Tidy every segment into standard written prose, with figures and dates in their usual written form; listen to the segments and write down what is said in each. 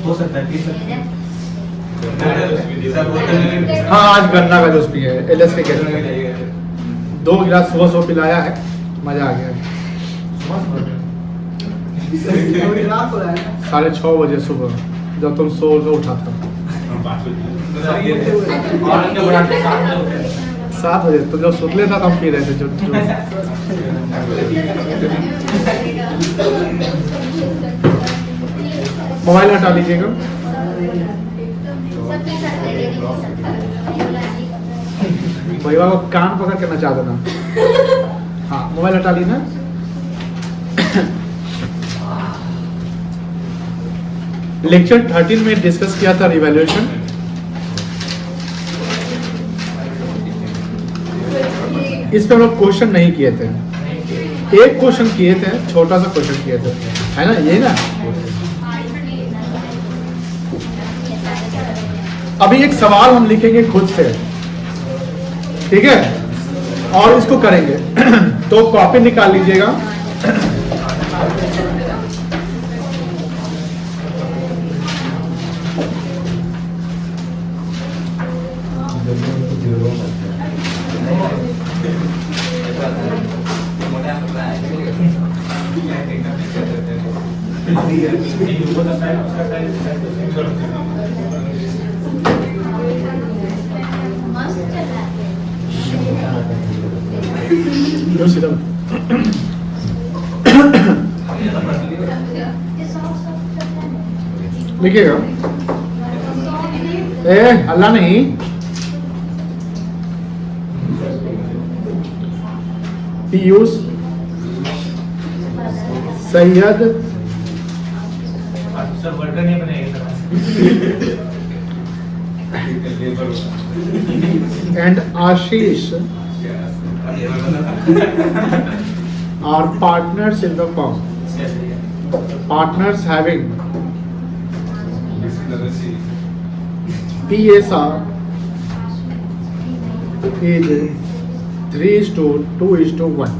हो सकता है पी सकते हैं। हाँ आज गन्ना का जूस पिए एलएस के कहते हैं। 2 गिलास सुबह सुबह पिलाया है, मजा आ गया है। 6:30 बजे सुबह जब तुम सो के उठा था। 7 बजे तो जब सुतले था तब पी रहे थे जो मोबाइल हटा लीजिएगा। भैया को कान पकड़ के नचा देना। हाँ मोबाइल हटा ली ना। लेक्चर 13 में डिस्कस किया था रिवैल्यूएशन। इस पे हम लोग क्वेश्चन नहीं किए थे, एक क्वेश्चन किए थे, छोटा सा क्वेश्चन किए थे, है ना, यही ना। अभी एक सवाल हम लिखेंगे खुद से, ठीक है, और इसको करेंगे। तो कॉपी निकाल लीजिएगा। लिखिएगा। अल्लाह नहीं, Piyush Syed and Ashish are partners in the firm. Partners having PSR is 3:2:1.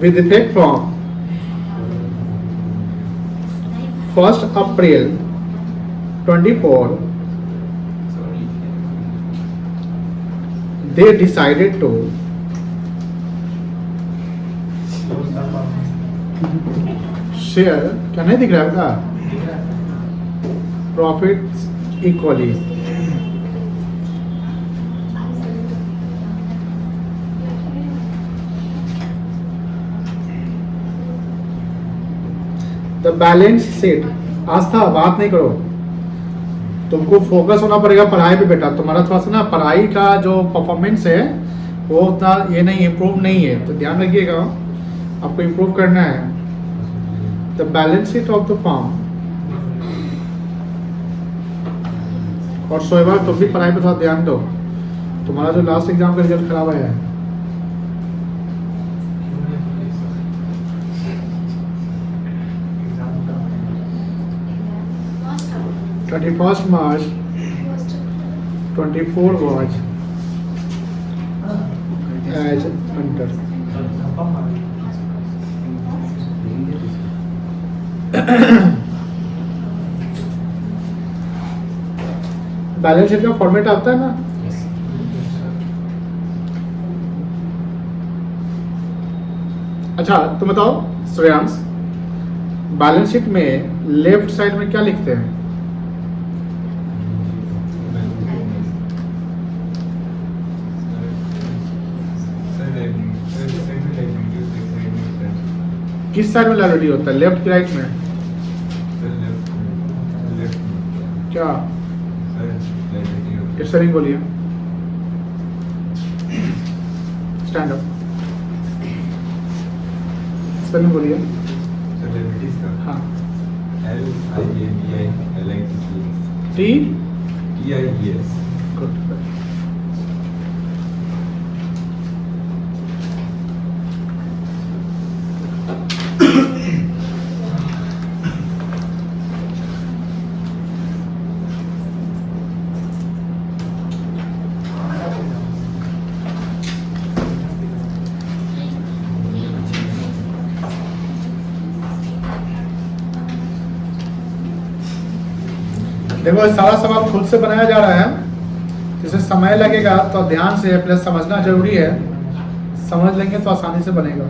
With effect from 1st April 24, they decided to share, क्या नहीं दिख रहा है बेटा, profits equally. The balance sheet, आस्था बात नहीं करो, तुमको फोकस होना पड़ेगा पढ़ाई पे बेटा। तुम्हारा थोड़ा सा ना पढ़ाई का जो परफॉर्मेंस है वो उतना ये नहीं, इम्प्रूव नहीं है, तो ध्यान रखिएगा, आपको इम्प्रूव करना है। The balance sheet of the form. और शोएबा तुम भी पढ़ाई पे थोड़ा ध्यान दो, तुम्हारा जो लास्ट एग्जाम का रिजल्ट खराब आया है। 21st March 24 was as under. Balance sheet का फॉर्मेट आता है ना, अच्छा तुम बताओ श्रेयांश, बैलेंस शीट में लेफ्ट साइड में क्या लिखते हैं? किस साइड में लायबिलिटी होता है, लेफ्ट की राइट में? क्या स्पेलिंग बोलिए, स्टैंड अप, स्पेलिंग बोलिए। हाँ TIES। गुड। देखो ये सारा सवाल खुद से बनाया जा रहा है, जिसे समय लगेगा तो ध्यान से प्लस समझना जरूरी है, समझ लेंगे तो आसानी से बनेगा।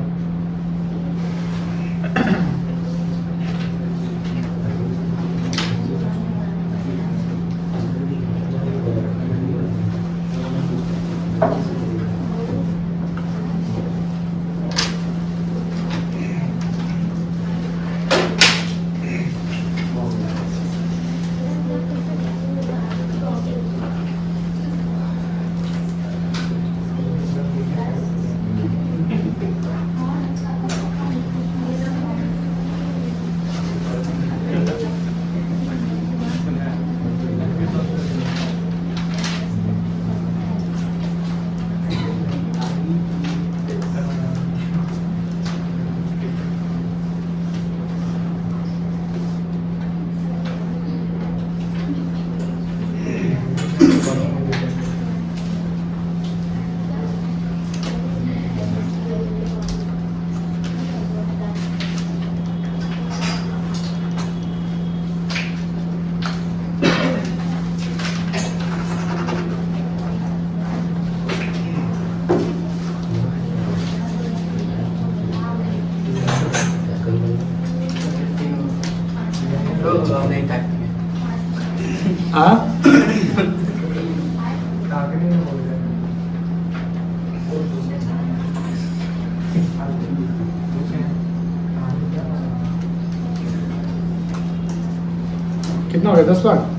हाँ कितना हो गया, 10 लाख?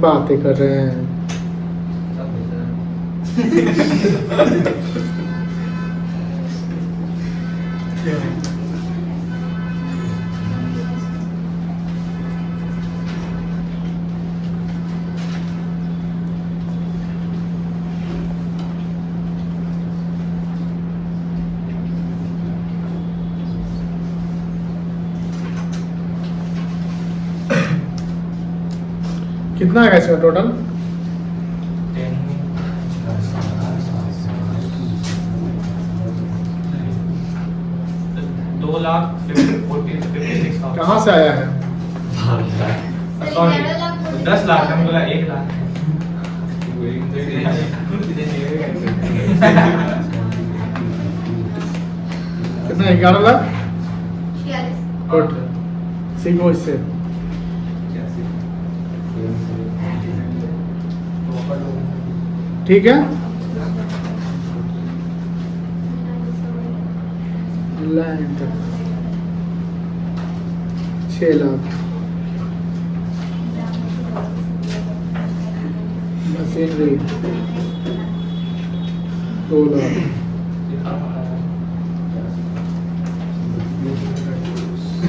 बातें कर रहे हैं। कितना आएगा इसका टोटल? कहाँ से आया है? सॉरी 10 लाख हम बोला 1 लाख। कितना? 11 लाख। गुड, सीखो इससे। ठीक है, land 6 lakh, machinery 2 lakh,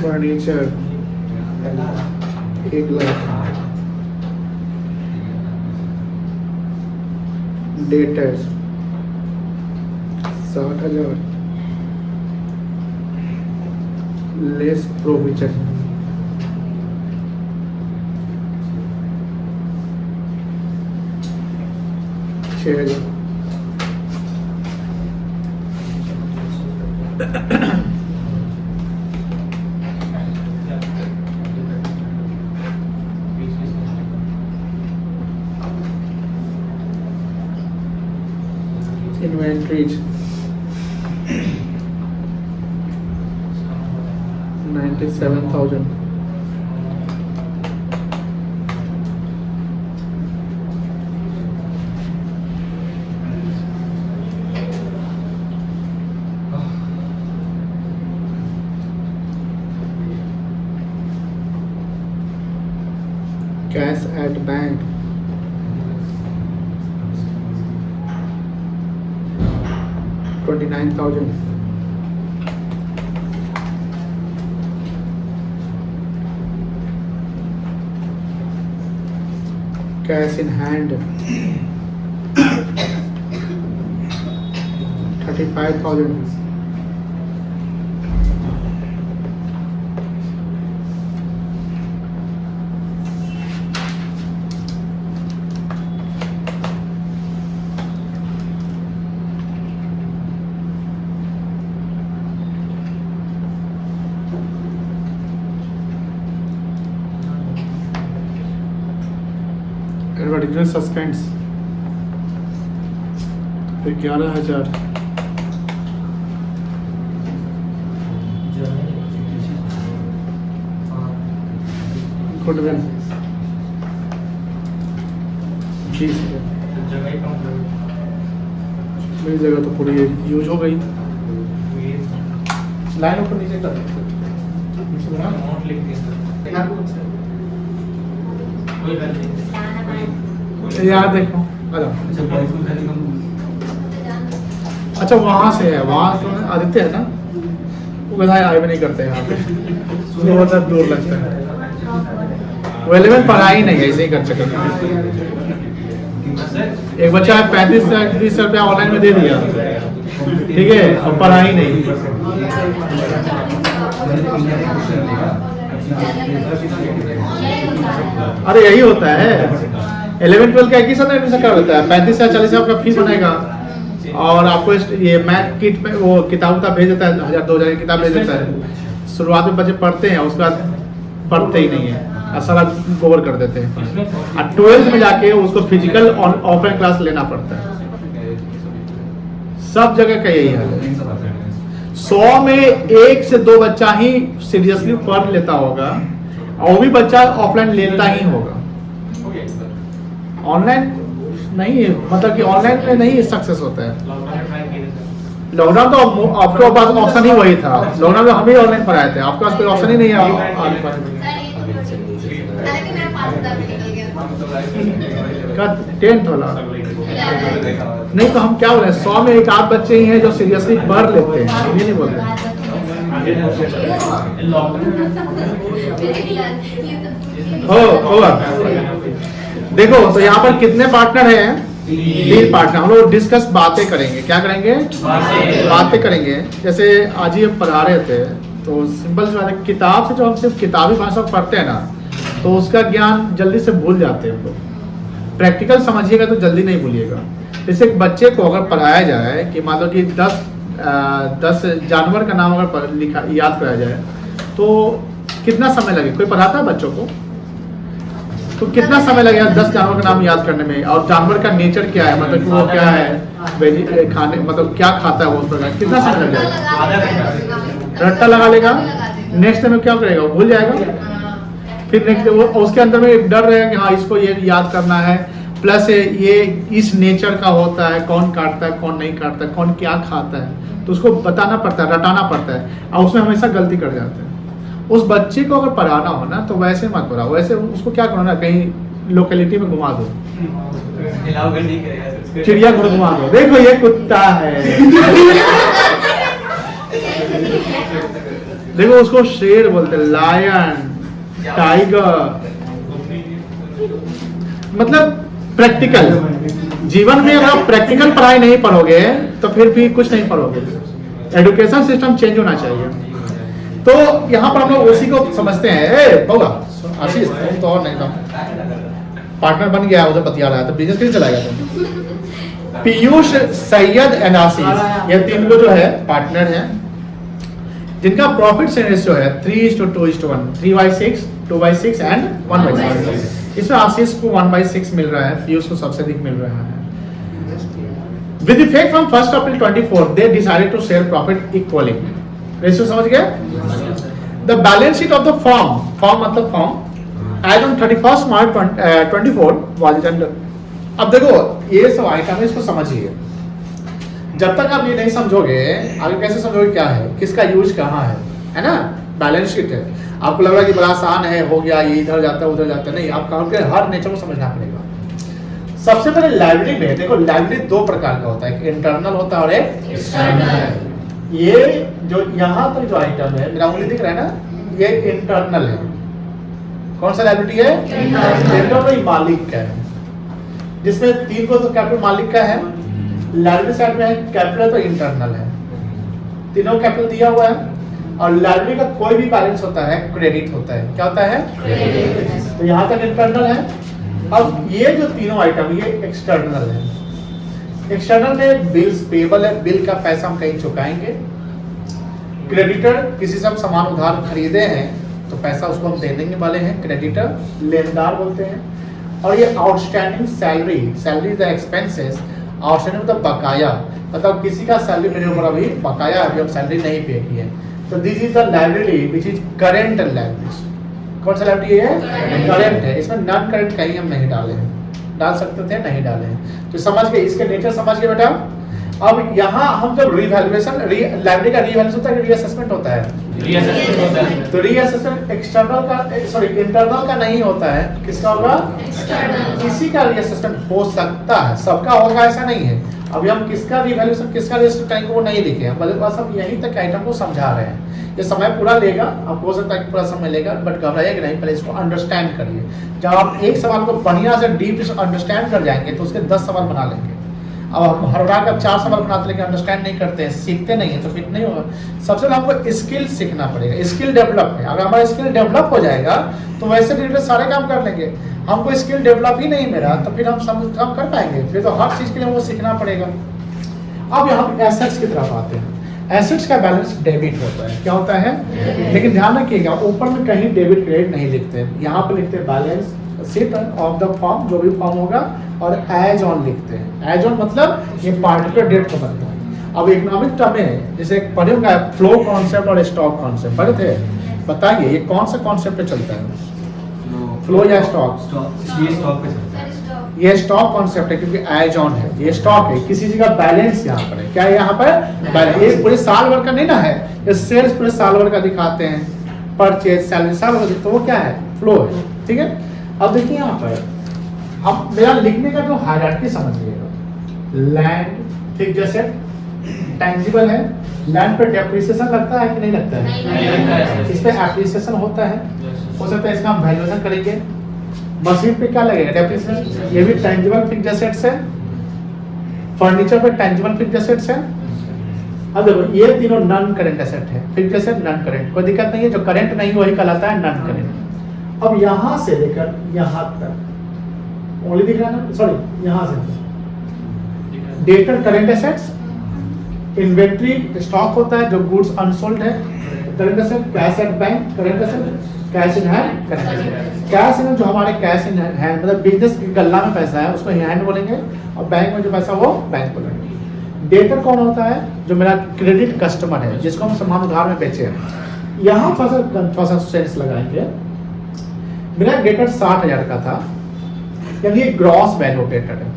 furniture 1 lakh, debtors 60,000, less provision 6,000। Inventories 97,000, cash at bank 29,000, cash in hand 35,000। Advertisement suspense 11,000। Goodwill 20,000। मेरी जगह तो पूरी यूज हो गई। लाइन ऊपर नीचे कर नोट लिख दिया यार देखो अच्छा वहां से है, वहां तो आदित्य है ना, वो बधाई आए भी नहीं करते यहाँ पे, वो बहुत दूर लगता है। वो 11 पढ़ाई नहीं है, ऐसे ही कर सकते। एक बच्चा 35-30 रुपया ऑनलाइन में दे दिया, ठीक है, और पढ़ाई नहीं। अरे यही होता है, 11-12 का एक ही साथ एडमिशन करा लेता है, 35 से 40 आपका फीस बनेगा, और आपको ये मैथ किट में वो किताब भेज देता है, 1000-2000 की किताब भेज देता है। शुरुआत में बच्चे पढ़ते हैं, उसके बाद पढ़ते ही नहीं है, सारा कवर कर देते हैं। और 12th में जाके उसको फिजिकल ऑफलाइन क्लास लेना पड़ता है। सब जगह का यही हाल है। 100 में 1 से 2 बच्चा ही सीरियसली पढ़ लेता होगा, और वो भी बच्चा ऑफलाइन लेता ही होगा। ऑनलाइन नहीं, मतलब कि ऑनलाइन में नहीं सक्सेस होता है। लॉकडाउन तो आपके पास ऑप्शन ही वही था, लॉकडाउन में हम ही ऑनलाइन पढ़ाए थे, आपके पास कोई ऑप्शन ही नहीं है। 10th वाला नहीं, तो हम क्या बोले, 100 में 1 आध बच्चे ही हैं जो सीरियसली पढ़ लेते हैं, ये नहीं बोलते। होगा देखो, तो यहाँ पर कितने पार्टनर हैं? 3 पार्टनर। हम लोग डिस्कस बातें करेंगे। क्या करेंगे? बातें करेंगे। जैसे आज ही हम पढ़ा रहे थे, तो सिंपल सी बात है, किताब से जो हम सिर्फ किताबी भाषा पढ़ते हैं ना, तो उसका ज्ञान जल्दी से भूल जाते हैं हम लोग। प्रैक्टिकल समझिएगा तो जल्दी नहीं भूलिएगा। जैसे एक बच्चे को अगर पढ़ाया जाए कि मान लो कि 10 जानवर का नाम अगर लिखा याद कराया जाए, तो कितना समय लगे? कोई पढ़ाता है बच्चों को? तो कितना समय लगेगा 10 जानवर का नाम याद करने में? और जानवर का नेचर क्या है, मतलब कि वो क्या है, खाने मतलब क्या खाता है वो, उस प्रकार कितना समय लग जाएगा? रट्टा लगा लेगा, नेक्स्ट में क्या करेगा? वो भूल जाएगा। फिर नेक्स्ट उसके अंदर में एक डर रहेगा कि हाँ इसको ये याद करना है, प्लस ये इस नेचर का होता है, कौन काटता है कौन नहीं काटता है, कौन क्या खाता है, तो उसको बताना पड़ता है, रटाना पड़ता है, और उसमें हमेशा गलती कर जाते हैं। उस बच्चे को अगर पढ़ाना हो ना, तो वैसे मत पढ़ाओ, वैसे उसको क्या करो ना, कहीं लोकेलिटी में घुमा दो, चिड़ियाघर घुमा दो, देखो ये कुत्ता है, देखो उसको शेर बोलते हैं, लायन, टाइगर, मतलब प्रैक्टिकल। जीवन में अगर आप प्रैक्टिकल पढ़ाई नहीं पढ़ोगे तो फिर भी कुछ नहीं पढ़ोगे। एजुकेशन सिस्टम चेंज होना चाहिए। तो यहाँ पर हम लोग उसी को समझते हैं। बउआ आशीष, तुम तो और नहीं था, पार्टनर बन गया, उधर बतिया रहा है, तो बिजनेस कैसे चलाएगा तुम? पीयूष, सैयद एंड आशीष, ये 3 को जो है पार्टनर है, जिनका प्रॉफिट रेशियो है 3:2:1, 3/6, 2/6 एंड 1/6। इसमें आशीष को 1/6 मिल रहा है, पीयूष को सबसे अधिक मिल रहा है। With effect from 1 April 2024 they decided to share profit equally. Ratio समझ गए? The balance sheet of the firm मतलब firm as on 31 March 24 was under. अब देखो ये सब आइटम है, इसको समझिए। जब तक आप ये नहीं समझोगे, आगे कैसे समझोगे क्या है, किसका यूज कहाँ है ना? बैलेंस शीट है, आपको लग रहा है कि बड़ा आसान है, हो गया, ये इधर जाता है उधर जाता है, नहीं, आपको हर नेचर को समझना पड़ेगा। सबसे पहले लाइब्रेरी में देखो, लाइब्रेरी 2 प्रकार का होता है, एक इंटरनल होता है और एक एक्सटर्नल। ये जो यहाँ पर जो आइटम है, मेरा उंगली दिख रहा है ना, ये इंटरनल है। कौन सा लाइब्रेरी है? इंटरनल मालिक का है। जिसमें 3 को तो कैपिटल मालिक का है, लायबिलिटी साइड में है कैपिटल तो इंटरनल है, तीनों कैपिटल दिया हुआ है। और लायबिलिटी का कोई भी बैलेंस होता है क्रेडिट होता है, क्या होता है क्रेडिट। तो यहाँ तक इंटरनल है। अब ये जो तीनों आइटम ये एक्सटर्नल है। एक्सटर्नल में बिल्स पेबल है, बिल का पैसा हम कहीं चुकाएंगे। क्रेडिटर किसी से हम सामान उधार खरीदे हैं तो पैसा उसको हम दे देने वाले हैं, क्रेडिटर लेनदार बोलते हैं। और ये outstanding salary, salary the expenses, outstanding मतलब बकाया, मतलब किसी का सैलरी मेरे ऊपर अभी बकाया, अभी हम सैलरी नहीं पे की है, तो this is the liability which is current liability. कौन सा लायबिलिटी है? करेंट है। इसमें नॉन करेंट कहीं हम नहीं डाले हैं, डाल सकते थे नहीं डाले हैं। तो समझ गए इसके नेचर, समझ गए बेटा। अब यहाँ हम जब रिवैल्यूएशन लायबिलिटी का रिवैल्यूएशन होता है कि रीअसेसमेंट होता है? रीअसेसमेंट होता है। तो रीअसेसमेंट एक्सटर्नल का सॉरी इंटरनल का नहीं होता है, किसका होगा? एक्सटर्नल। किसी का रीअसेसमेंट हो सकता है, सबका होगा ऐसा नहीं है। अभी हम किसका रिवैल्यूएशन किसका रीअसेसमेंट करेंगे वो नहीं लिखे हैं, मतलब बस हम यहीं तक आइटम को समझा रहे हैं। ये समय पूरा लेगा, आपको हो सकता है कि पूरा समय लेगा, बट घबराइए नहीं, पहले इसको अंडरस्टैंड करिए। जब आप एक सवाल को बढ़िया से डीप अंडरस्टैंड कर जाएंगे तो उसके 10 सवाल बना लेंगे। अब हम हर बार का 4 सवाल बनाते लेकिन अंडरस्टैंड नहीं करते हैं, सीखते नहीं है, तो फिर नहीं होगा। सबसे पहले हमको स्किल सीखना पड़ेगा, स्किल डेवलप है। अगर हमारा स्किल डेवलप हो जाएगा तो वैसे रिलेटेड सारे काम कर लेंगे। हमको स्किल डेवलप ही नहीं मेरा तो फिर हम सब काम कर पाएंगे? फिर तो हर चीज के लिए हमको सीखना पड़ेगा। अब हम एसेट्स की तरफ आते हैं। एसेट्स का बैलेंस डेबिट होता है, क्या होता है? लेकिन ध्यान रखिएगा ऊपर में कहीं डेबिट क्रेडिट नहीं लिखते, यहाँ पे लिखते हैं balance sheet of the form, जो भी फॉर्म होगा, और एज ऑन लिखते हैं। एज ऑन मतलब ये पार्टिकुलर डेट को बनता है। अब इकोनॉमिक टर्म में जैसे पढ़े होंगे फ्लो कॉन्सेप्ट और स्टॉक कॉन्सेप्ट पढ़े थे, बताइए ये कौन सा कॉन्सेप्ट पे चलता है? फ्लो या स्टॉक? ये स्टॉक पे चलता है। ये स्टॉक कॉन्सेप्ट है क्योंकि एज ऑन है, ये स्टॉक है, किसी चीज का बैलेंस यहाँ पर है। क्या है यहाँ पर? बैलेंस। ये पूरे साल भर का नहीं ना है, ये सेल्स पूरे साल भर का दिखाते हैं, परचेज सैलरी साल भर, तो वो क्या है? फ्लो है। ठीक है। अब देखिए यहाँ पर, अब मेरा लिखने का जो हायरार्की समझिएगा। लैंड फिक्स्ड एसेट टेंजिबल है, लैंड पर डेप्रिसिएशन लगता है कि नहीं लगता है? नहीं लगता है। इस पे एप्रिसिएशन होता है, हो सकता है इसका हम वैल्यूएशन करेंगे। मशीन पे क्या लगेगा? डेप्रिसिएशन। ये भी टेंजिबल फिक्स्ड एसेट्स है, फर्नीचर पे टेंजिबल फिक्स्ड एसेट्स है। अब देखो ये तीनों नॉन करेंट एसेट है, फिक्स्ड एसेट नॉन करेंट, कोई दिक्कत नहीं है। जो करेंट नहीं वही कहलाता है नॉन करेंट। अब यहाँ से लेकर यहाँ तक ओनली दिख रहा है ना, सॉरी यहाँ से debtor current assets, inventory stock होता है जो गुड्स अनसोल्ड है, current asset, cash at bank current asset, cash in hand current asset. Cash in जो हमारे कैश इन हैंड मतलब बिजनेस की गल्ला में पैसा है उसको हैंड बोलेंगे, और बैंक में जो पैसा वो बैंक बोलेंगे। डेटर कौन होता है? जो मेरा क्रेडिट कस्टमर है जिसको हम सामान उधार में बेचे हैं। यहाँ थोड़ा सा सेंस लगाएंगे। मेरा डेटर 60,000 का था, यानी ये ग्रॉस वैल्यू डेटर है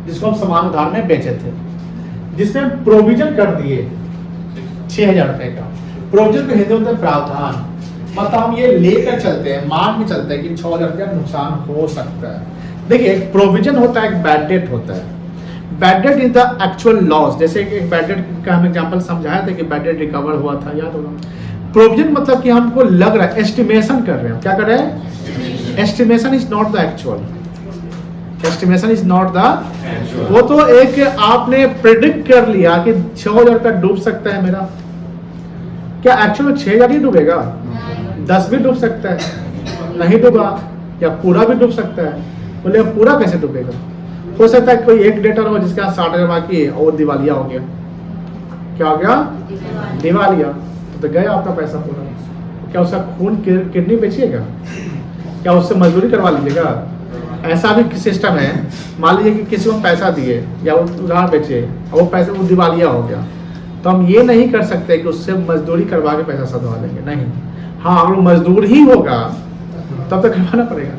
जिसको हम सामान उधार में बेचे थे, जिसमें प्रोविजन कर दिए 6,000 रुपए का। प्रोविजन को हिंदी में प्रावधान, मतलब हम ये लेकर चलते हैं, मान के चलते हैं कि 6,000 रुपया नुकसान हो सकता है। देखिए एक प्रोविजन होता है, एक बैड डेट होता है। Bad debt is the actual loss. जैसे एक बैड डेट का हम एग्जांपल समझाया था कि बैड डेट रिकवर हुआ था, याद होगा। प्रोविजन मतलब कि हमको लग रहा है, एस्टिमेशन कर रहे हैं। क्या कर रहे हैं? Estimation is not the actual, estimation is not the, वो तो एक आपने प्रेडिक्ट कर लिया कि 6,000 रुपया डूब सकता है मेरा। क्या एक्चुअल में 6,000 ही डूबेगा? 10 भी डूब सकता है, नहीं डूबा, या पूरा भी डूब सकता है। बोले पूरा कैसे डूबेगा? हो सकता है कोई एक डेटर हो जिसका 60,000 बाकी है और दिवालिया हो गया। क्या हो गया? दिवालिया। तो गया आपका पैसा पूरा। क्या उसका खून किडनी बेचिएगा? क्या उससे मजदूरी करवा लीजिएगा? ऐसा भी सिस्टम है। मान लीजिए कि किसी को पैसा दिए या वो उधार बेचे और वो पैसा वो दिवालिया हो गया, तो हम ये नहीं कर सकते कि उससे मजदूरी करवा के पैसा सधवा लेंगे, नहीं। हाँ, अगर मजदूर ही होगा तब तो करवाना पड़ेगा।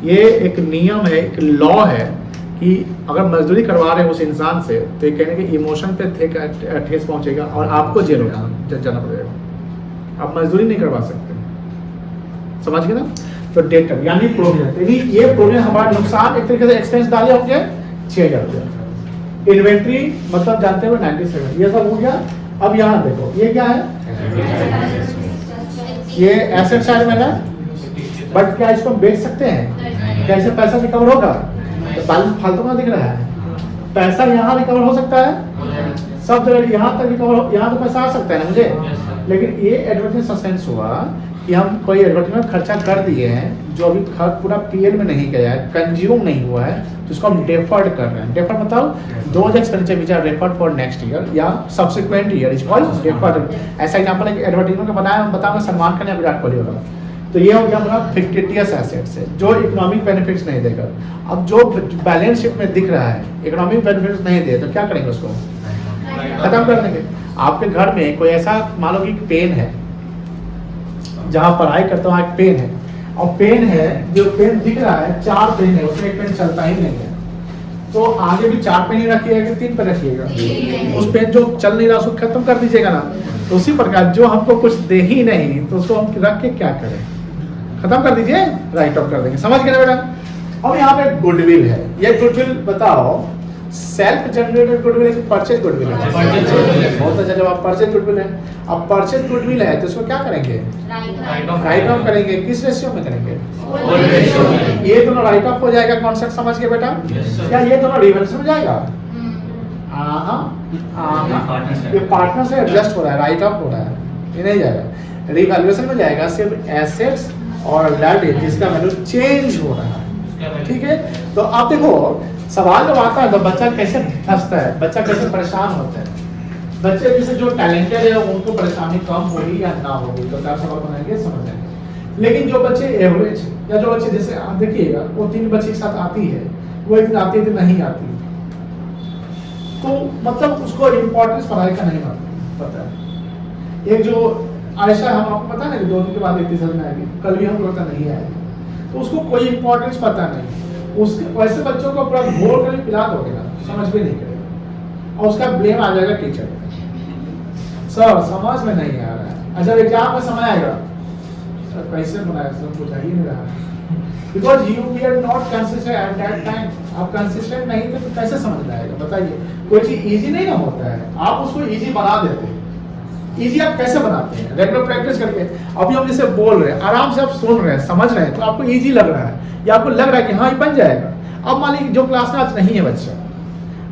ये एक नियम है, एक लॉ है कि अगर मजदूरी करवा रहे हैं उस इंसान से तो ये कहने के इमोशन पे ठेस पहुंचेगा और आपको जेल जाना पड़ेगा। आप मजदूरी नहीं करवा सकते, समझ गए ना? तो डेटर यानी प्रोविजन, ये प्रोविजन हमारा नुकसान एक तरीके से एक्सपेंस डाले होंगे 6,000 रुपया। इन्वेंट्री मतलब जानते हो 97, ये सब हो गया। अब यहाँ देखो ये क्या है? ये एसेट साइड में है, बट क्या इसको बेच सकते हैं? कैसे पैसा रिकवर होगा? तो फालतू का दिख रहा है। पैसा यहाँ रिकवर हो सकता है, सब जगह यहाँ तक रिकवर हो, यहाँ तो पैसा आ सकता है ना मुझे। लेकिन ये एडवर्टाइजमेंट सस्पेंस हुआ कि हम कोई एडवर्टाइजमेंट खर्चा कर दिए हैं जो अभी पूरा पीएल में नहीं गया है, कंज्यूम नहीं हुआ है, तो उसको हम डेफर्ड कर रहे हैं। डेफर्ड मतलब those expenditure which are referred for next year या subsequent year is called deferred। ऐसा एग्जांपल एक एडवर्टाइजमेंट का बनाया, हम बताऊंगा सलमान खान या विराट कोहली होगा, तो ये हो गया हमारा फिक्टिटियस एसेट्स है जो इकोनॉमिक बेनिफिट्स नहीं देगा। अब जो बैलेंस शीट में दिख रहा है इकोनॉमिक बेनिफिट्स नहीं दे तो क्या करेंगे, उसको खत्म कर देंगे। आपके घर में कोई ऐसा मान लो कि पेन है, जहाँ पढ़ाई करता हूँ एक पेन है, और पेन है जो पेन दिख रहा है 4 पेन है, उसमें एक पेन चलता ही नहीं है, तो आगे भी 4 पेन ही रखिएगा कि 3 पेन रखिएगा? उस पेन जो चल नहीं रहा उसको खत्म कर दीजिएगा ना। तो उसी प्रकार जो हमको कुछ दे ही नहीं तो उसको हम रख के क्या करें, खत्म कर दीजिए, राइट ऑफ कर देंगे। समझ गए ना बेटा। अब यहाँ पे गुडविल है, ये गुडविल बताओ सेल्फ जनरेटेड गुडविल है कि परचेज गुडविल है? बहुत अच्छा जवाब, परचेज गुडविल है। अब परचेज गुडविल है तो इसको क्या करेंगे, राइट ऑफ करेंगे। किस रेशियो में करेंगे? ये दोनों राइट ऑफ हो जाएगा। कॉन्सेप्ट समझ गए बेटा? क्या ये दोनों रिवर्स में जाएगा? ये पार्टनर से एडजस्ट हो रहा है, राइट ऑफ हो रहा है, ये नहीं जाएगा। रिवैल्यूएशन में जाएगा सिर्फ एसेट्स और लायबिलिटी जिसका वैल्यू चेंज हो रहा है। ठीक है, तो आप देखो सवाल जब आता है तो बच्चा कैसे फंसता है, बच्चा कैसे परेशान होता है। बच्चे जैसे जो टैलेंटेड है उनको परेशानी कम होगी या ना होगी तो क्या सवाल बनाएंगे, समझ जाएंगे। लेकिन जो बच्चे एवरेज या जो बच्चे जैसे आप देखिएगा वो 3 बच्चे के साथ आती है, वो एक दिन आती है नहीं आती, तो मतलब उसको इम्पोर्टेंस पढ़ाई का नहीं पता है। एक जो आयशा हम आपको पता है ना 2 दिन के बाद इतनी समझ में आएगी, कल भी हम लोग नहीं आएगी, तो उसको कोई इम्पोर्टेंस पता नहीं। उसके वैसे बच्चों को पूरा घोल कर पिला दोगे ना, समझ भी नहीं करेगा, और उसका ब्लेम आ जाएगा टीचर पे, सर समझ में नहीं आ रहा है। अच्छा एग्जाम में समय आएगा, सर कैसे बनाया, सर कुछ ही नहीं रहा, because you we are not consistent at that time. आप कंसिस्टेंट नहीं थे तो कैसे समझ में आएगा, बताइए। कोई चीज इजी नहीं ना होता है, आप उसको इजी बना देते हैं। इजी आप कैसे बनाते हैं, रेगुलर प्रैक्टिस करके। अभी हम जैसे बोल रहे हैं, आराम से आप सुन रहे हैं, समझ रहे हैं, तो आपको इजी लग रहा है या आपको लग रहा है कि हाँ ये बन जाएगा। अब मान लीजिए जो क्लास में आज नहीं है बच्चा,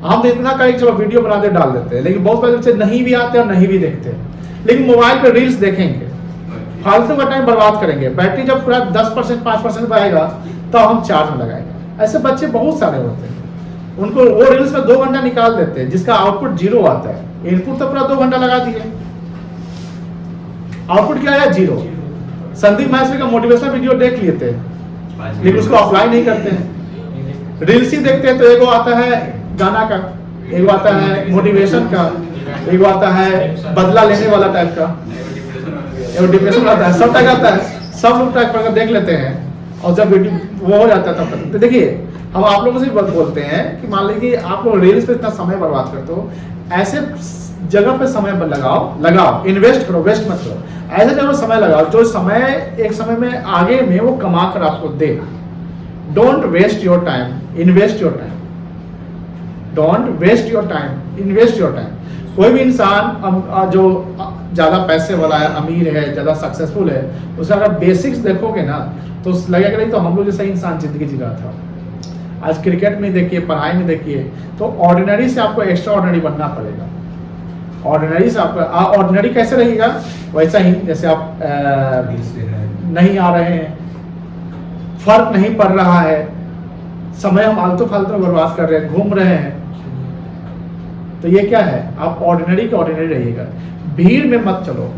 हम तो इतना करें चलो वीडियो बना दे डाल देते हैं, लेकिन बहुत सारे बच्चे नहीं भी आते और नहीं भी देखते, लेकिन मोबाइल पे रील्स देखेंगे, फालतू का टाइम बर्बाद करेंगे। बैटरी जब पूरा 10% 5% पर आएगा तो हम चार्ज में लगाएंगे। ऐसे बच्चे बहुत सारे होते हैं, उनको वो रील्स में 2 घंटा निकाल देते हैं जिसका आउटपुट 0 आता है। इनपुट तो पूरा 2 घंटा लगा दिए, आउटपुट क्या आया 0। संदीप माहेश्वरी का मोटिवेशनल वीडियो देख लिए थे लेकिन उसको अप्लाई नहीं करते हैं। रील्स ही देखते हैं तो एगो आता है गाना का, एगो आता है मोटिवेशन का, एगो आता है बदला लेने वाला टाइप का, एगो डिप्रेशन आता है, सब टाइप आता है, सब लोग टाइप करके देख लेते हैं। और जब वीडियो वो हो जाता है तब तो देखिए हम आप लोगों से बोलते हैं कि मान लीजिए आप लोग रील्स पे इतना समय बर्बाद करते हो, ऐसे जगह पे समय लगाओ, इन्वेस्ट करो, वेस्ट मत करो। ऐसे जगह समय लगाओ जो समय एक समय में आगे में वो कमा कर आपको दे। Don't waste your time, invest your time. Don't waste your time, invest your time. कोई भी इंसान जो ज्यादा पैसे वाला है, अमीर है, ज्यादा सक्सेसफुल है, उसका अगर बेसिक्स देखोगे ना तो लगेगा नहीं तो हम लोग जैसा इंसान जिंदगी जी रहा था। आज क्रिकेट में देखिए, पढ़ाई में देखिए, तो ऑर्डिनरी से आपको एक्स्ट्रा ऑर्डिनरी बनना पड़ेगा। ऑर्डिनरी से आपका ऑर्डिनरी कैसे रहेगा, वैसा ही जैसे आप नहीं आ रहे हैं, फर्क नहीं पड़ रहा है, समय हम आलतू फालतू बर्बाद कर रहे हैं, घूम रहे हैं, तो ये क्या है, आप ऑर्डिनरी के ऑर्डिनरी रहिएगा। भीड़ में मत चलो,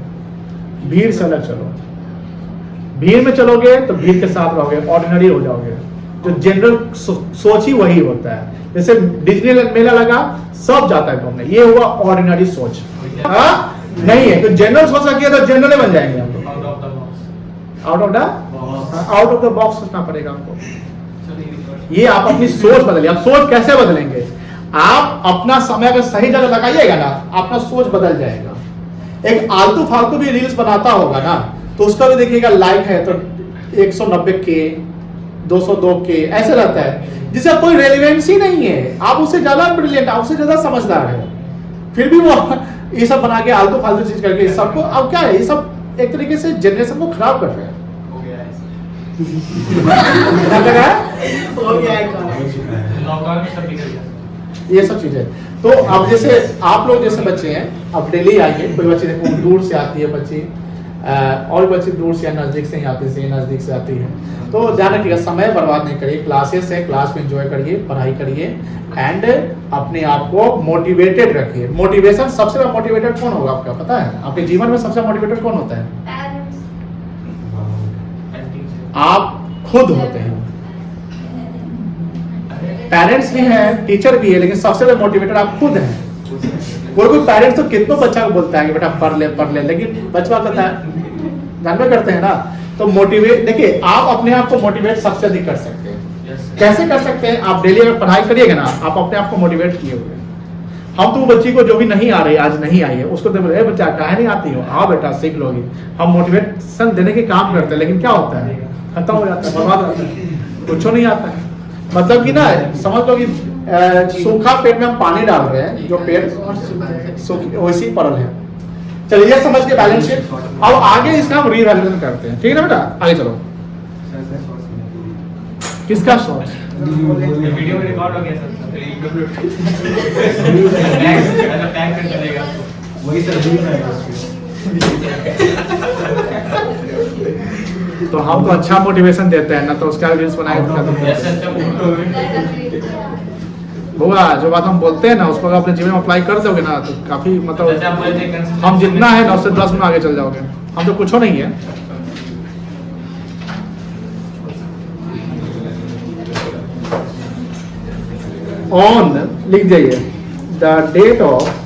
भीड़ से अलग चलो। भीड़ में चलोगे तो भीड़ के साथ रहोगे, ऑर्डिनरी हो जाओगे। जो जनरल सोच ही वही होता है। जैसे डिज्नीलैंड मेला लगा, सब जाता है घूमने, ये हुआ ऑर्डिनरी सोच। नहीं है तो जनरल सोच रखिए तो जनरल बन जाएंगे हम लोग। आउट ऑफ द बॉक्स सोचना पड़ेगा आपको। ये आप अपनी सोच बदलिए। आप सोच कैसे बदलेंगे, आप अपना समय अगर सही जगह लगाइएगा ना, आपका सोच बदल जाएगा। एक आलतू फालतू भी रील्स बनाता होगा ना तो उसका भी देखिएगा लाइक है तो 190K 202K ऐसे रहता है, जिसका कोई रेलिवेंस ही नहीं है। आप उससे ज्यादा ब्रिलियंट, आप उससे ज्यादा समझदार है, फिर भी वो ये सब बना के आलतू फालतू चीज करके सबको, अब क्या है, ये सब एक तरीके से जनरेशन को खराब कर रहे हैं। हो गया है नौका में सब निकल गया। ये सब चीजें। तो अब जैसे आप लोग जैसे बच्चे हैं, अब डेली आइए, कोई बच्चे देखो दूर से आती है बच्ची, और बच्चे दूर से या नजदीक से ही आते से नजदीक से आती है, तो ध्यान रखिएगा, समय बर्बाद नहीं करिए, क्लासेस है, क्लास में एंजॉय करिए, पढ़ाई करिए एंड अपने आप को मोटिवेटेड रखिए। मोटिवेशन, सबसे बड़ा मोटिवेटेड कौन होगा आपका पता है? आपके जीवन में सबसे मोटिवेटेड कौन होता है? आप खुद होते हैं। पेरेंट्स भी हैं, टीचर भी है, लेकिन सबसे बड़ा मोटिवेटर आप खुद हैं। कोई पेरेंट्स तो कितनों बच्चा को बोलता है कि बेटा पढ़ ले, लेकिन बच्चा कहता है, जानवे करते हैं ना। तो मोटिवेट, देखिए आप अपने आप को मोटिवेट सबसे अधिक कर सकते हैं। कैसे कर सकते हैं? आप डेली अगर पढ़ाई करिएगा ना, आप अपने आप को मोटिवेट किए हुए। हम तो बच्ची को जो भी नहीं आ रही, आज नहीं आई है, उसको तो बोले बच्चा काहे नहीं आती हो, आओ बेटा सीख लोगी। हम मोटिवेशन देने के काम करते हैं, लेकिन क्या होता है, खत्म हो जाता है, बर्बाद होता है, कुछ नहीं आता है। मतलब कि ना, समझ लो कि सूखा पेड़ में हम पानी डाल रहे हैं, जो पेड़ वैसी पड़ल है। चलिए समझ के बैलेंस शीट। अब आगे इसका हम रीवैल्यूएशन करते हैं, ठीक है ना बेटा? आगे चलो। किसका शॉर्ट? वीडियो में रिकॉर्ड हो गया सर। टैग कर चलेगा वही सर। तो हम तो अच्छा मोटिवेशन देते हैं ना, तो उसका रील्स बनाए होगा। जो बात हम बोलते हैं ना, उसको अगर अपने जीवन में अप्लाई कर दोगे ना, तो काफी मतलब हम जितना है ना उससे 10 गुना आगे चल जाओगे। हम तो कुछ नहीं है। ऑन लिख जाइए, the date of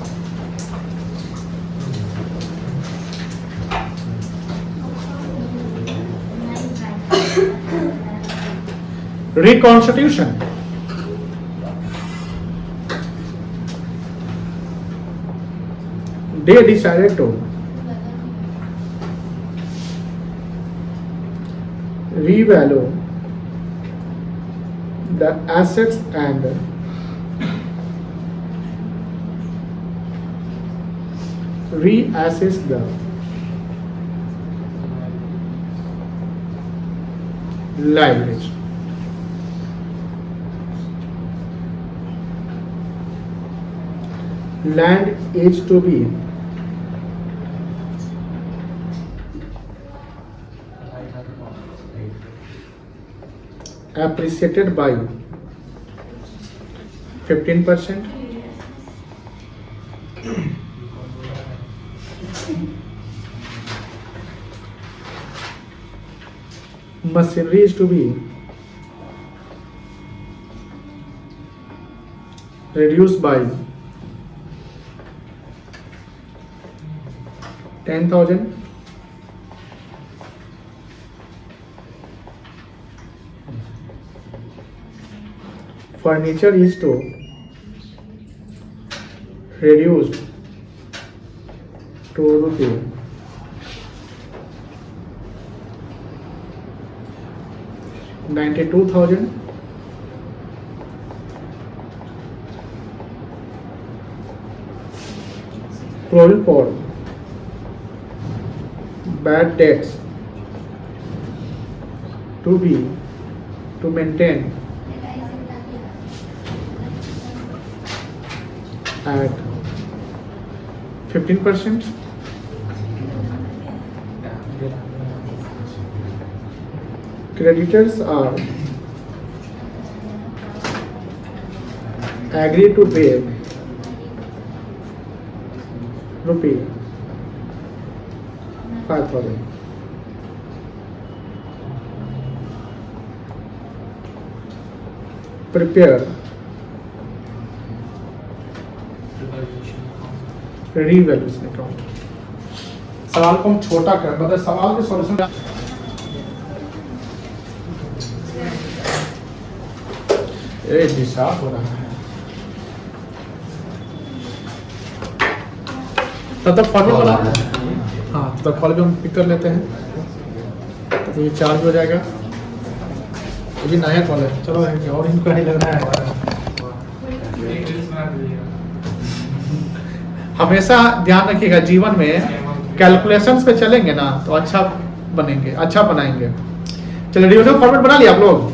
reconstitution, they decided to revalue the assets and reassess the liabilities. Land is to be appreciated by 15%. Machinery is to be reduced by 10,000. Furniture is to reduced to rupees 92,000. Provision for bad debts to maintain at 15%. Creditors are agreed to pay rupee 5,000. Prepare revaluation account. सवाल को हम छोटा कर, मतलब सवाल के solution disturb हो रहा है। तब तक फॉर्म बना, हाँ तब तक फॉर्म भी हम पिक कर लेते हैं, तो ये चार्ज हो जाएगा। ये भी नया कॉल है, चलो और इनको नहीं लगना है। हमेशा ध्यान रखिएगा, जीवन में कैलकुलेशंस पे चलेंगे ना तो अच्छा बनेंगे, अच्छा बनाएंगे। चलिए डिवीजन फॉर्मेट बना लिया आप लोग?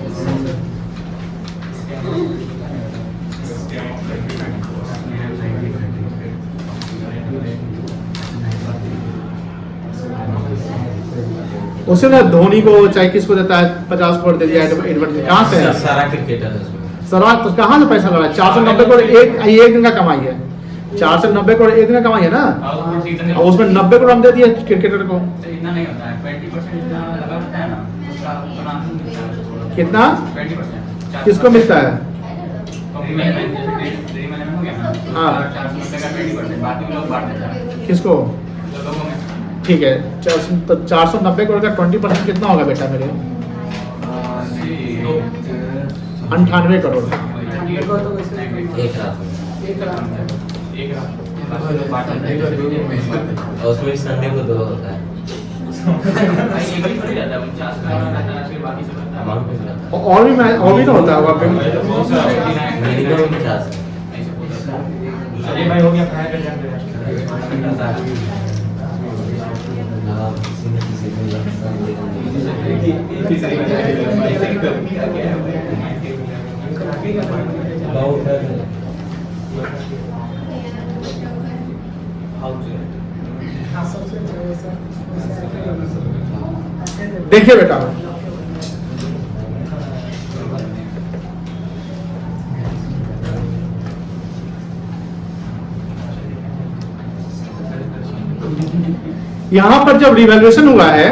उसने धोनी को चाहे किसको देता है 50 करोड़ दे दिया एडवर्टाइज, कहाँ से है? सारा क्रिकेटर है उसमें। सरा तो कहाँ से पैसा लगा? 490 करोड़ एक दिन का कमाई है। 490 करोड़ एक दिन का कमाई है ना, और उसमें 90 करोड़ हम दे दिए क्रिकेटर को। इतना नहीं होता है, 20% इतना लगा होता है ना, उसका अपना मिलता है थोड़ा। कितना 20%? किसको मिलता है? हाँ। 490 का 20%, बाकी लोग बांट देते हैं किसको? लोगों में। ठीक है, तो 490 करोड़ का 20% कितना होगा बेटा मेरे? 98 करोड़। एक रात में। एक रात बाकी लोग बांट देते हैं। और उसमें संडे को 2 होता है। एक ही थोड़ी जाता है, 49 का रहता है, फिर बाकी सब रहता है। अमाउंट मिल जाता है। और भी तो होता होगा पेमेंट। मिनिमम 50 है। चलिए भाई, हो गया, फ्राई कर जाते हैं। हाँ, किसी न किसी को लगता देखिए बेटा, यहां पर जब रिवैल्यूएशन हुआ है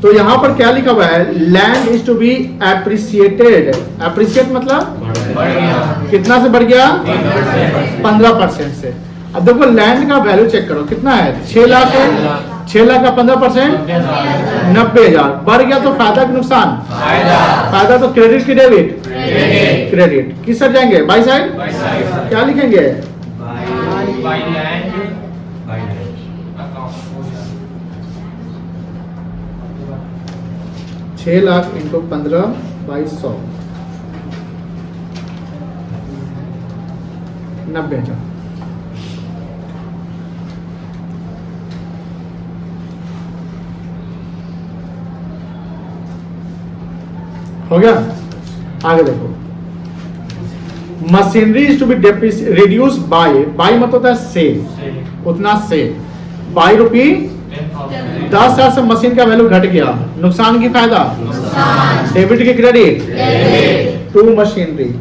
तो यहां पर क्या लिखा हुआ है? Land is to be appreciated. Appreciate मतलब कितना से बढ़ गया? 15% से। अब देखो लैंड का वैल्यू चेक करो, कितना है? 6 लाख है। 6 लाख का 15% 90,000। बढ़ गया तो फायदा कि नुकसान? फायदा। तो क्रेडिट की डेबिट? क्रेडिट। किस साइड जाएंगे? By side. क्या लिखेंगे? By land 6 lakh into 15 by 100, 90,000। हो गया? आगे देखो, machinery is to be reduce by मतलब होता है सेल, उतना सेल बाई रुपी 10,000 से मशीन का वैल्यू घट गया। नुकसान की फायदा? डेबिट की क्रेडिट? To machinery.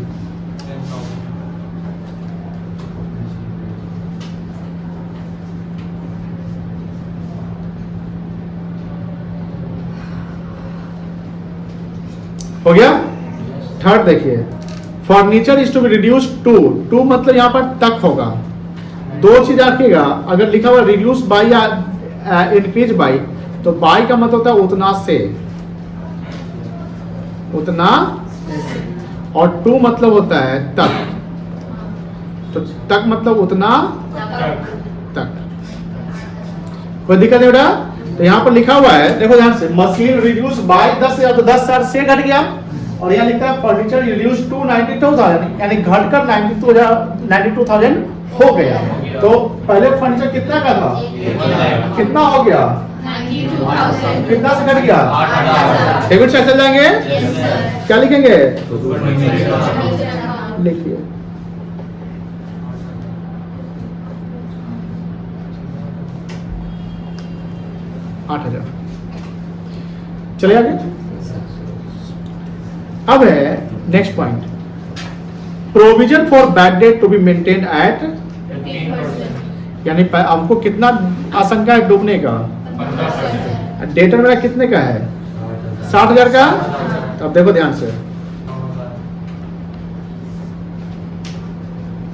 हो गया? थर्ड देखिए, furniture is to be reduce to मतलब यहां पर तक होगा। 2 चीज रखिएगा, अगर लिखा हुआ रिड्यूस बाई या इंक्रीज बाई, तो बाई का मतलब होता है उतना से, उतना, और टू मतलब होता है तक, तो तक मतलब उतना तक। कोई दिक्कत नहीं बेटा? तो यहाँ पर लिखा हुआ है, देखो ध्यान से, मशीन रिड्यूस बाय 10,000 तो 10,000 से घट गया, और यहाँ लिखा है फर्नीचर रिड्यूस टू 92,000, यानी घटकर 92,000 हो गया। तो पहले फर्नीचर कितना का था? कितना हो गया? 92,000। कितना से घट गया? डेबिट से चल जाएंगे। क्या लिखेंगे? लिखिए, $8,000। चले आगे। अब है next point, provision for bad debt to be maintain at, 15%। यानी आपको कितना आशंका है डूबने का? 15%। डेटर मेरा कितने का है? 60,000 का। अब देखो ध्यान से,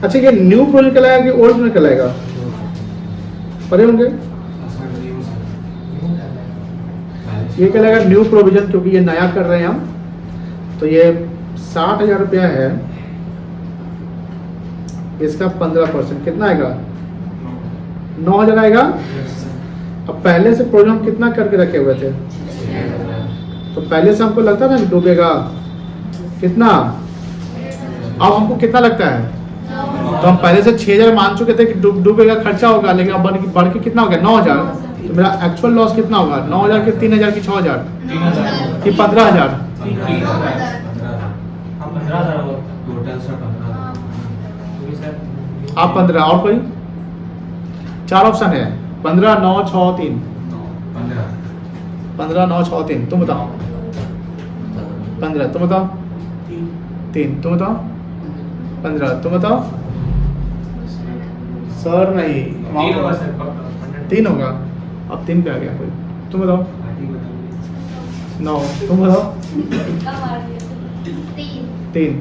अच्छा ये न्यू प्रोविजन कहलाएगा कि ओल्ड प्रोविजन कहलाएगा? पढ़े होंगे, ये कहलाएगा न्यू प्रोविजन, क्योंकि ये नया कर रहे हैं हम। तो ये 60,000 रुपया है, इसका 15% कितना आएगा? 9,000 आएगा। अब पहले से प्रोग्राम कितना करके रखे हुए थे? तो पहले से हमको लगता था कि डूबेगा कितना, अब हमको कितना लगता है? तो हम पहले से 6,000 मान चुके थे कि डूबेगा, खर्चा होगा, लेकिन अब बढ़ के कितना हो गया? 9,000। तो मेरा एक्चुअल लॉस कितना होगा? 9,000 के 3,000 की 6,000 कि 15,000? 15,000 आप 15 और कोई 4 ऑप्शन है, 15, 9, 6, 3। 15 9 6 3 तुम बताओ 15 तुम बताओ 3 तुम बताओ 15 तुम बताओ सर नहीं 3 होगा सर पक्का। 3 होगा अब 3 पे आ गया कोई तुम बताओ 9 तुम बताओ 3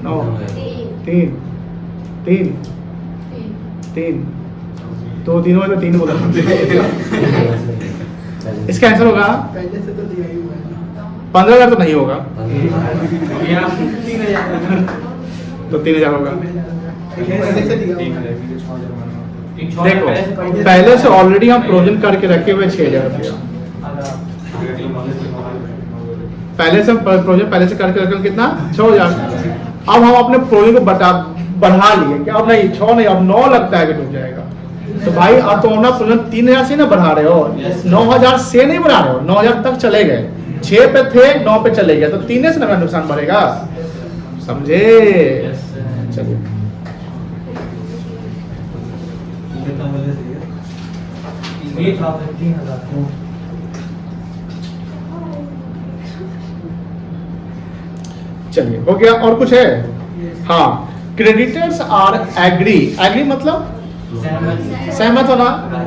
9 3 3 3 तो 3 में 3 बोला इसका आंसर होगा 15,000 तो नहीं होगा ये आप 3000 तो 3,000 होगा देखो देखो पहले से ऑलरेडी हम प्रोविजन करके रखे हुए 6,000 रुपया पहले से प्रोविजन पहले से करके रखे कितना 6,000 अब हम अपने प्रोविजन को बढ़ा लिए कि अब नहीं 6 नहीं अब 9 लगता है कि डूब जाएगा तो भाई अब तो अपना प्रोविजन 3,000 से ना बढ़ा रहे हो 9,000 से नहीं बढ़ा रहे हो 9,000 तक चले गए 6 पे थे 9 पे चले गए तो 3 से ना नुकसान बढ़ेगा समझे चलिए ये था 3000 चलिए हो गया और कुछ है हाँ क्रेडिटर्स आर एग्री मतलब सहमत होना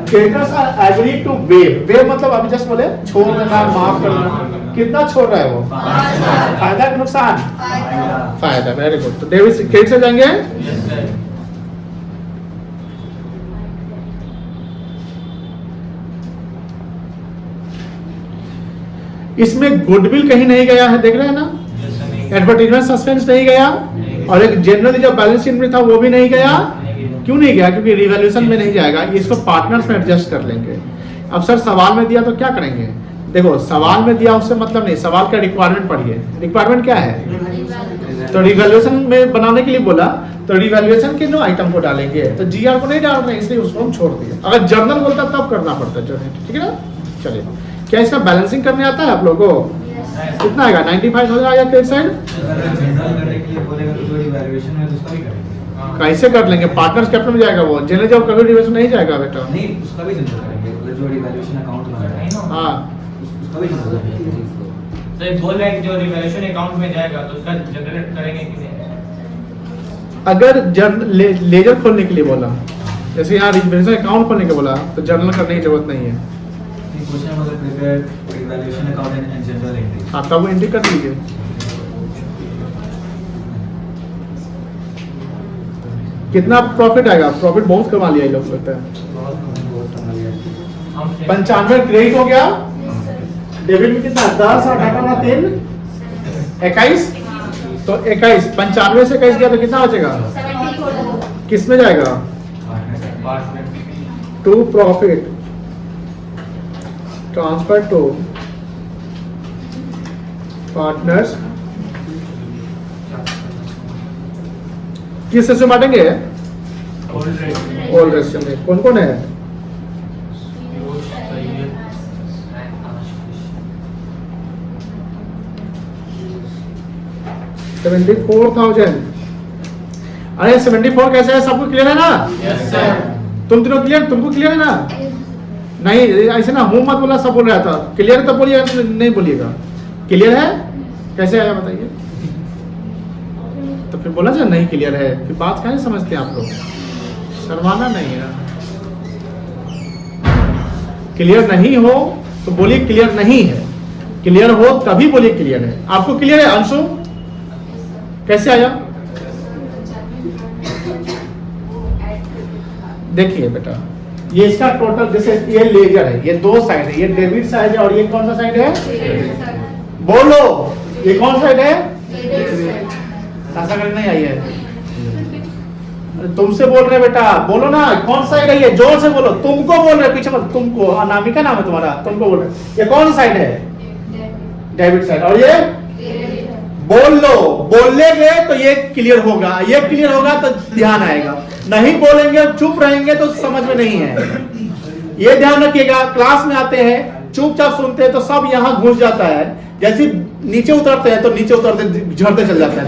creditors are agree to waive मतलब अभी जस्ट बोले छोड़ देना माफ करना कितना छोड़ रहा है वो फायदा कि नुकसान फायदा वेरी गुड तो डेविड क्रेडिट से जाएंगे यस सर इसमें गुडविल कहीं नहीं गया है देख रहे हैं ना एडवर्टाइजमेंट सस्पेंस नहीं गया और एक जनरली जो बैलेंस शीट में था वो भी नहीं गया क्यों नहीं गया क्योंकि रिवैल्यूएशन में नहीं जाएगा इसको पार्टनर्स में एडजस्ट कर लेंगे अब सर सवाल में दिया तो क्या करेंगे देखो सवाल में दिया उससे मतलब नहीं सवाल का रिक्वायरमेंट पढ़िए रिक्वायरमेंट क्या है तो रिवैल्यूएशन में बनाने के लिए बोला तो रिवैल्यूएशन के नो आइटम को डालेंगे तो जीआर को नहीं डाल रहे इसलिए उसको हम छोड़ दिए अगर जर्नल बोलता तब करना पड़ता जर्नल ठीक है ना चलिए क्या इसका बैलेंसिंग करने आता है आप लोगों को कितना आएगा 95 हो जाएगा क्रेडिट साइड कैसे कर लेंगे पार्टनर्स कैपिटल में जाएगा वो जनरल जब कभी रिवैल्यूएशन नहीं जाएगा बेटा नहीं उसका भी जनरल करेंगे मतलब जो रिवैल्यूएशन अकाउंट बना है हाँ उसका भी जनरल करेंगे तो बोल रहे हैं कि जो रिवैल्यूएशन अकाउंट में जाएगा तो उसका जनरेट करेंगे कि नहीं अगर लेजर खोलने के लिए बोला जैसे यहाँ रिवैल्यूएशन अकाउंट खोलने के बोला तो जर्नल करने की जरूरत नहीं है क्वेश्चन मतलब prepare revaluation account and general entry आप तब एंट्री कर लीजिए कितना प्रॉफिट आएगा प्रॉफिट बहुत कमा लिया ये लोग लगता है 95 क्रेडिट हो गया डेबिट में कितना 10 और घटाना 3 21 तो 21 95 से 21 गया तो कितना बचेगा किस में जाएगा to profit transfer to partners किस से बांटेंगे ऑल रेशियो में कौन कौन है $74,000 अरे 74 कैसे है सबको क्लियर है ना यस सर तुम तीनों क्लियर तुमको क्लियर है ना नहीं ऐसे ना मुंह मत बोला सब बोल रहा था क्लियर तो बोलिए नहीं बोलिएगा क्लियर है कैसे आया बताइए तो फिर बोला जाए नहीं क्लियर है फिर बात क्या नहीं समझते आप लोग शर्माना नहीं है क्लियर नहीं हो तो बोलिए क्लियर नहीं है क्लियर हो तभी बोलिए क्लियर है आपको क्लियर है अंशु कैसे आया देखिए बेटा ये इसका टोटल जैसे ये लेजर है ये दो साइड है ये डेबिट साइड है और ये कौन सा साइड है बोलो ये कौन साइड है ऐसा करके नहीं आई है अरे तुमसे बोल रहे बेटा बोलो ना कौन साइड है ये जोर से बोलो तुमको बोल रहे पीछे मत तुमको अनामिका नाम है तुम्हारा तुमको बोल रहे ये कौन साइड है डेबिट साइड और ये बोल लो बोलेंगे तो ये क्लियर होगा तो ध्यान आएगा नहीं बोलेंगे चुप रहेंगे तो समझ में नहीं है ये ध्यान रखिएगा क्लास में आते हैं चुपचाप सुनते हैं तो सब यहाँ घुस जाता है जैसे नीचे उतरते हैं तो नीचे उतरते झड़ते चल जाता है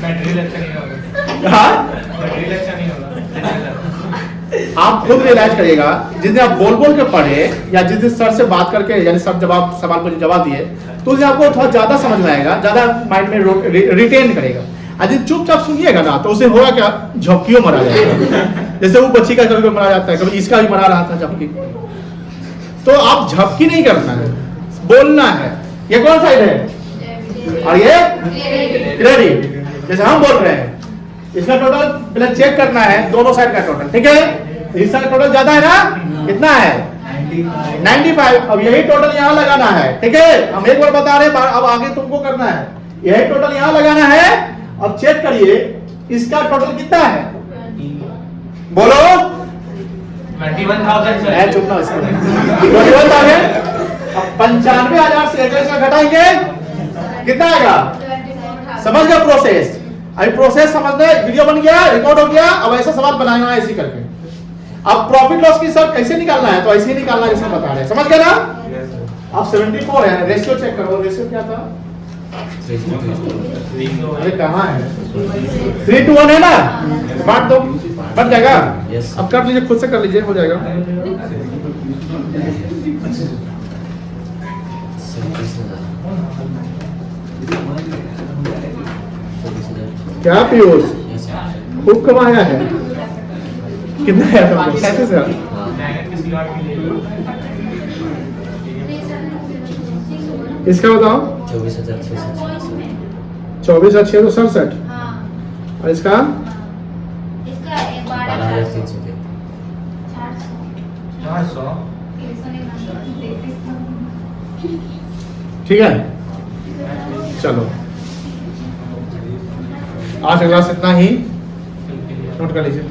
बैटरी अच्छा नहीं होगा हाँ बैटरी अच्छा नहीं होगा आप खुद रियलाइज करिएगा, जिस दिन आप बोल बोल के पढ़े या जिस दिन सर से बात करके, यानी सर जवाब सवाल को जवाब दिए, तो उस दिन आपको थोड़ा ज्यादा समझ में आएगा, ज्यादा माइंड में रिटेन करेगा। यदि चुपचाप सुनिएगा ना तो उसे होगा क्या, झपकियों मरा जाएगा। जैसे वो बच्ची का कभी मरा जाता है, कभी इसका भी मरा रहा था झपकी। तो आप झपकी नहीं करना है, बोलना है। ये कौन साइड है और ये रेडी, जैसे हम बोल रहे हैं। इसका टोटल पहले चेक करना है, दोनों साइड का टोटल, ठीक है। इसका टोटल ज्यादा है ना, कितना है 95। अब यही टोटल यहाँ लगाना है, ठीक है। हम एक बार बता रहे हैं, अब आगे तुमको करना है। यही टोटल यहाँ लगाना है। अब चेक करिए इसका टोटल कितना है, बोलो 21,000 मैं सर। चुप ना, इसको 21,000। अब 95,000 से इसका घटाएंगे, कितना आएगा, समझ गए प्रोसेस। अभी प्रोसेस समझने, वीडियो बन गया, रिकॉर्ड हो गया। अब ऐसा सवाल बनाना है ऐसे करके। अब प्रॉफिट लॉस की सब कैसे निकालना है, तो ऐसे ही निकालना है जैसे बता रहे हैं, समझ गए ना। अब 74 है, रेशियो चेक करो, रेशियो क्या था, अरे कहाँ है, 3:1 है ना, बांट दो, बन जाएगा। Yes. अब कर लीजिए, खुद से कर लीजिए, हो जाएगा। 37,000। क्या पीयूष, Yes, sir. खूब कमाया है। कितना है तुमको, 37,000। हाँ। किसी और के लिए इसका बताओ, 24,667। 24,667। हाँ, और इसका इसका 12,300। 400। ठीक है। चलो आज का क्लास इतना ही, नोट कर लीजिए।